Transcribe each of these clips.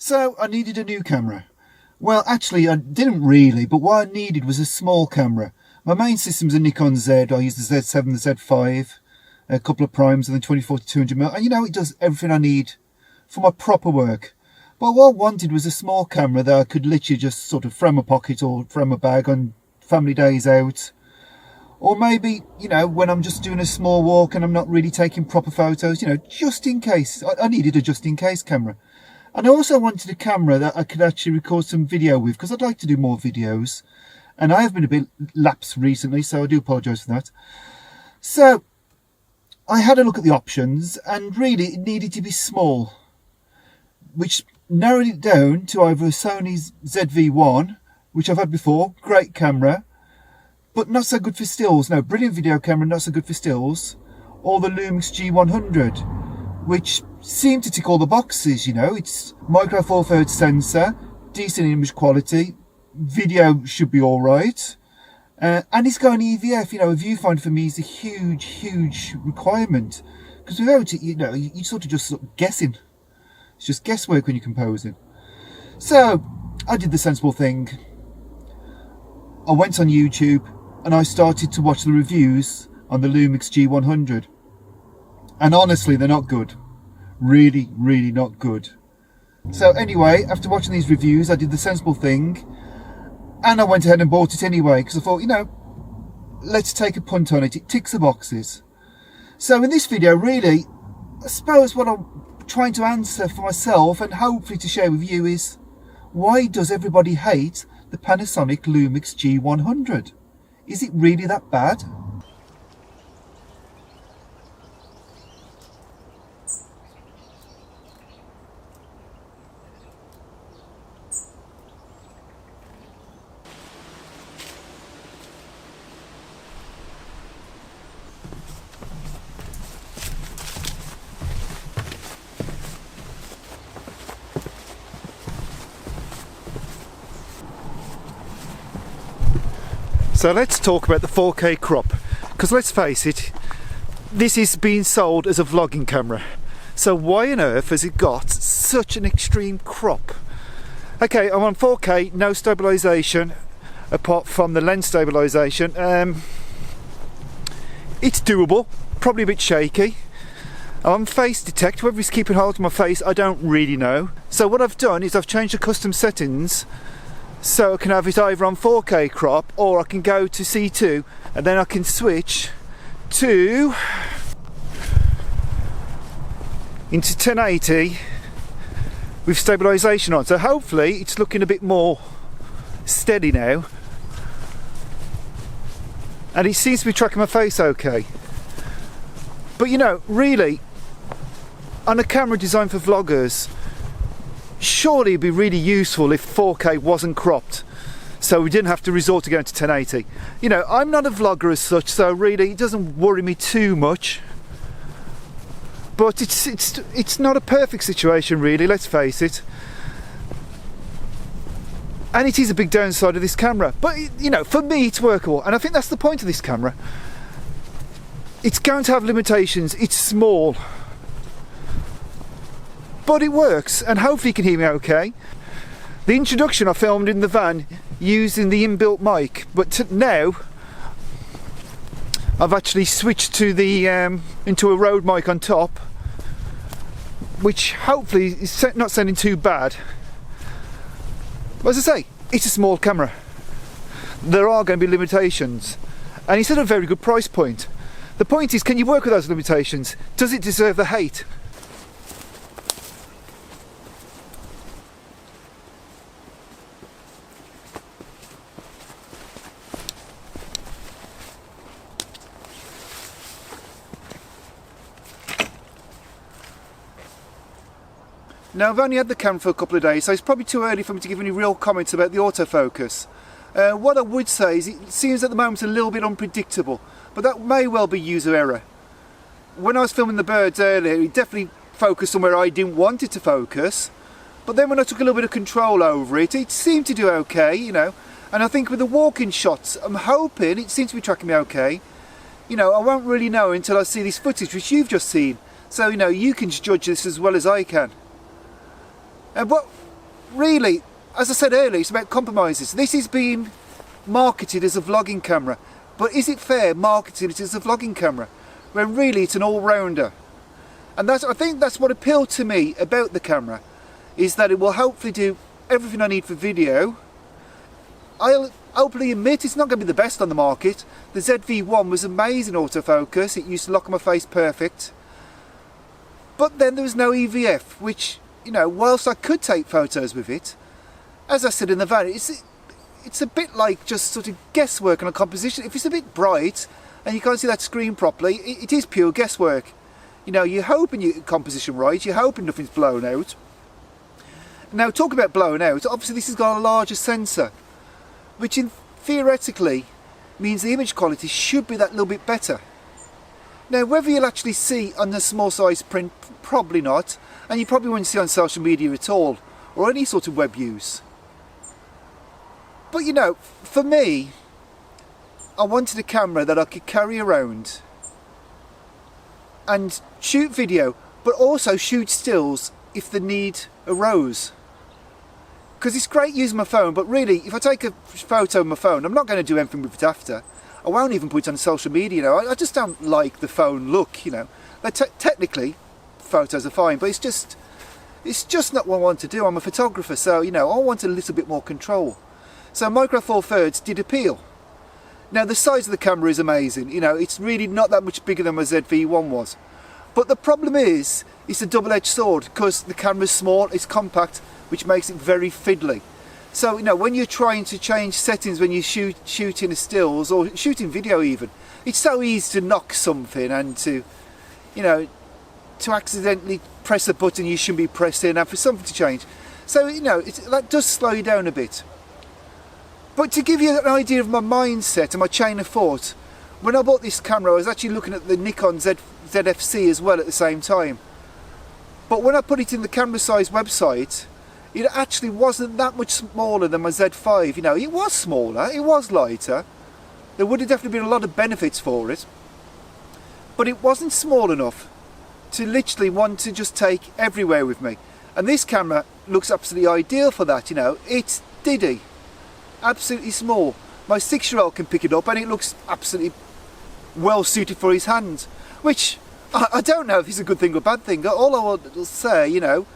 So I needed a new camera. Well, actually I didn't really, but what I needed was a small camera. My main system's a Nikon Z. I use the Z7, the Z5, a couple of primes and the 24-200mm. And you know, it does everything I need for my proper work. But what I wanted was a small camera that I could literally just sort of throw in my pocket or throw in my bag on family days out. Or maybe, you know, when I'm just doing a small walk and I'm not really taking proper photos, you know, just in case. I needed a just in case camera. And I also wanted a camera that I could actually record some video with, because I'd like to do more videos. And I have been a bit lapsed recently, so I do apologise for that. So I had a look at the options, and really it needed to be small, which narrowed it down to either a Sony's ZV-1, which I've had before, great camera, but not so good for stills. No, brilliant video camera, not so good for stills. Or the Lumix G100, which seemed to tick all the boxes, you know. It's micro four thirds sensor, decent image quality, video should be alright, and it's got an EVF. You know, a viewfinder for me is a huge requirement, because without it, you know, you're sort of just guessing. It's just guesswork when you're composing. So I did the sensible thing. I went on YouTube and I started to watch the reviews on the Lumix G100, and honestly they're not good. Really not good. So anyway, after watching these reviews, I did the sensible thing and I went ahead and bought it anyway, because I thought, you know, let's take a punt on it. It ticks the boxes. So in this video, really, I suppose what I'm trying to answer for myself and hopefully to share with you is, why does everybody hate the Panasonic Lumix G100? Is it really that bad? So let's talk about the 4K crop, because let's face it, this is being sold as a vlogging camera. So why on earth has it got such an extreme crop? Okay, I'm on 4K, no stabilisation apart from the lens stabilisation. It's doable, probably a bit shaky. I'm on face detect, whether it's keeping hold of my face I don't really know. So what I've done is I've changed the custom settings so I can have it either on 4K crop, or I can go to C2 and then I can switch to into 1080 with stabilisation on. So hopefully it's looking a bit more steady now, and it seems to be tracking my face okay. But you know, really, on a camera designed for vloggers, surely it'd be really useful if 4K wasn't cropped, so we didn't have to resort to going to 1080. You know, I'm not a vlogger as such, so really it doesn't worry me too much. But it's not a perfect situation really, let's face it. And it is a big downside of this camera. But you know, for me it's workable, and I think that's the point of this camera. It's going to have limitations, it's small, but it works, and hopefully you can hear me okay. The introduction I filmed in the van using the inbuilt mic, but now I've actually switched to the into a Rode mic on top, which hopefully is not sounding too bad. But as I say, it's a small camera. There are going to be limitations, and it's at a very good price point. The point is, can you work with those limitations? Does it deserve the hate? Now, I've only had the camera for a couple of days, so it's probably too early for me to give any real comments about the autofocus. What I would say is it seems at the moment a little bit unpredictable, but that may well be user error. When I was filming the birds earlier, it definitely focused somewhere I didn't want it to focus, but then when I took a little bit of control over it, it seemed to do okay, you know. And I think with the walk-in shots, I'm hoping it seems to be tracking me okay. You know, I won't really know until I see this footage which you've just seen, so you know, you can judge this as well as I can. But really, as I said earlier, it's about compromises. This is being marketed as a vlogging camera, but is it fair marketing it as a vlogging camera when really it's an all-rounder? And I think that's what appealed to me about the camera, is that it will hopefully do everything I need for video. I'll openly admit it's not going to be the best on the market. The ZV-1 was amazing autofocus, it used to lock on my face perfect. But then there was no EVF, which, you know, whilst I could take photos with it, as I said in the van, it's a bit like just sort of guesswork on a composition. If it's a bit bright and you can't see that screen properly, it is pure guesswork. You know, you're hoping your composition right, you're hoping nothing's blown out. Now, talk about blown out, obviously this has got a larger sensor, which theoretically means the image quality should be that little bit better. Now, whether you'll actually see on the small size print, probably not, and you probably won't see on social media at all, or any sort of web use. But you know, for me, I wanted a camera that I could carry around and shoot video, but also shoot stills if the need arose. Because it's great using my phone, but really, if I take a photo of my phone, I'm not going to do anything with it after. I won't even put it on social media, you know. I just don't like the phone look, you know. Like technically, photos are fine, but it's just not what I want to do. I'm a photographer, so, you know, I want a little bit more control. So Micro Four Thirds did appeal. Now, the size of the camera is amazing, you know, it's really not that much bigger than my ZV-1 was. But the problem is, it's a double-edged sword, because the camera's small, it's compact, which makes it very fiddly. So, you know, when you're trying to change settings when you're shooting stills, or shooting video even, it's so easy to knock something and to, you know, to accidentally press a button you shouldn't be pressing and for something to change. So, you know, that does slow you down a bit. But to give you an idea of my mindset and my chain of thought, when I bought this camera I was actually looking at the Nikon ZFC as well at the same time. But when I put it in the camera size website, it actually wasn't that much smaller than my Z5. You know, it was smaller, it was lighter. There would have definitely been a lot of benefits for it. But it wasn't small enough to literally want to just take everywhere with me. And this camera looks absolutely ideal for that, you know. It's diddy. Absolutely small. My 6-year-old can pick it up and it looks absolutely well suited for his hand. Which, I don't know if it's a good thing or bad thing. All I will say, you know,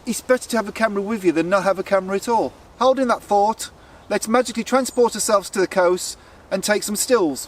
it's better to have a camera with you than not have a camera at all. Holding that thought, let's magically transport ourselves to the coast and take some stills.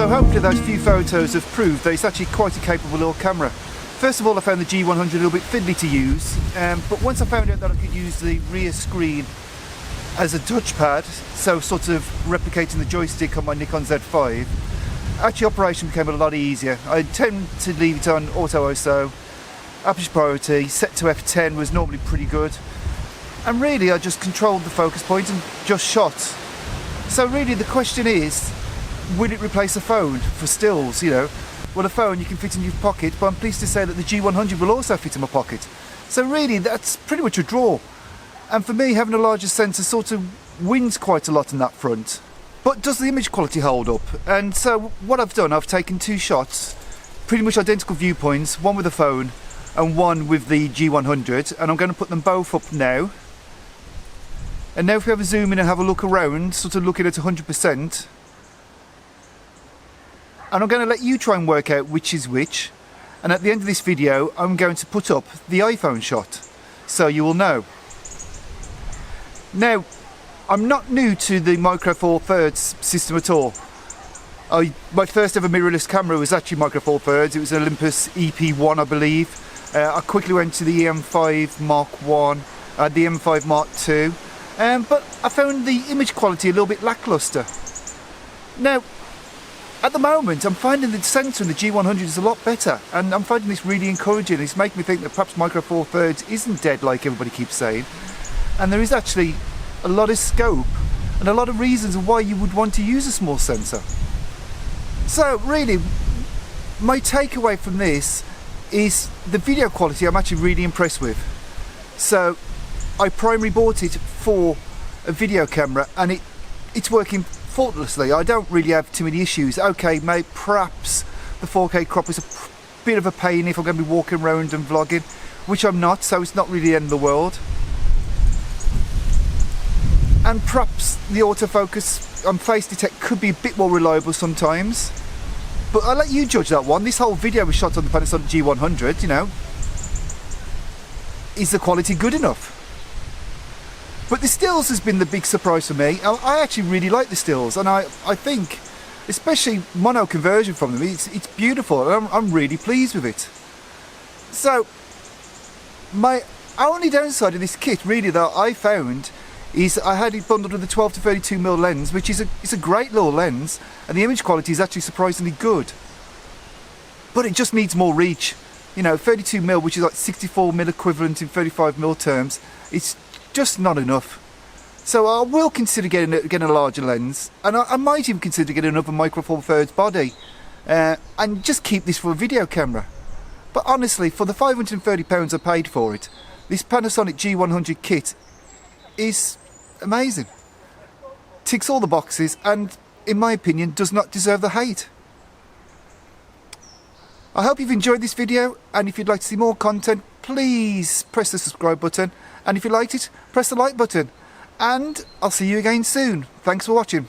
Hopefully those few photos have proved that it's actually quite a capable little camera. First of all, I found the G100 a little bit fiddly to use, but once I found out that I could use the rear screen as a touchpad, so sort of replicating the joystick on my Nikon Z5, actually operation became a lot easier. I tend to leave it on auto ISO, aperture priority, set to f10 was normally pretty good, and really I just controlled the focus point and just shot. So really the question is, will it replace a phone for stills, you know? Well, a phone you can fit in your pocket, but I'm pleased to say that the G100 will also fit in my pocket. So really, that's pretty much a draw. And for me, having a larger sensor sort of wins quite a lot on that front. But does the image quality hold up? And so what I've done, I've taken 2 shots, pretty much identical viewpoints, one with the phone and one with the G100, and I'm going to put them both up now. And now if we have a zoom in and have a look around, sort of looking at 100%, and I'm going to let you try and work out which is which, and at the end of this video I'm going to put up the iPhone shot so you will know. Now, I'm not new to the Micro Four Thirds system at all. My first ever mirrorless camera was actually Micro Four Thirds. It was an Olympus EP1 I believe. I quickly went to the EM5 Mark 1, the M5 Mark 2, but I found the image quality a little bit lackluster. Now, at the moment, I'm finding the sensor in the G100 is a lot better, and I'm finding this really encouraging. It's making me think that perhaps Micro Four Thirds isn't dead like everybody keeps saying, and there is actually a lot of scope and a lot of reasons why you would want to use a small sensor. So really, my takeaway from this is the video quality I'm actually really impressed with. So I primarily bought it for a video camera, and it's working faultlessly. I don't really have too many issues. Okay, mate, perhaps the 4K crop is a bit of a pain if I'm going to be walking around and vlogging, which I'm not, so it's not really the end of the world. And perhaps the autofocus on face detect could be a bit more reliable sometimes, but I'll let you judge that one. This whole video was shot on the Panasonic G100, you know. Is the quality good enough? But the stills has been the big surprise for me. I actually really like the stills, and I think, especially mono conversion from them, it's beautiful, and I'm really pleased with it. So, my only downside of this kit, really, that I found, is I had it bundled with a 12 to 32mm lens, which is a great little lens, and the image quality is actually surprisingly good. But it just needs more reach. You know, 32mm, which is like 64mm equivalent in 35mm terms, it's just not enough. So I will consider getting a larger lens, and I might even consider getting another Micro Four Thirds body, and just keep this for a video camera. But honestly, for the £530 I paid for it, this Panasonic G100 kit is amazing. Ticks all the boxes, and in my opinion does not deserve the hate. I hope you've enjoyed this video, and if you'd like to see more content, please press the subscribe button, and if you liked it, press the like button, and I'll see you again soon. Thanks for watching.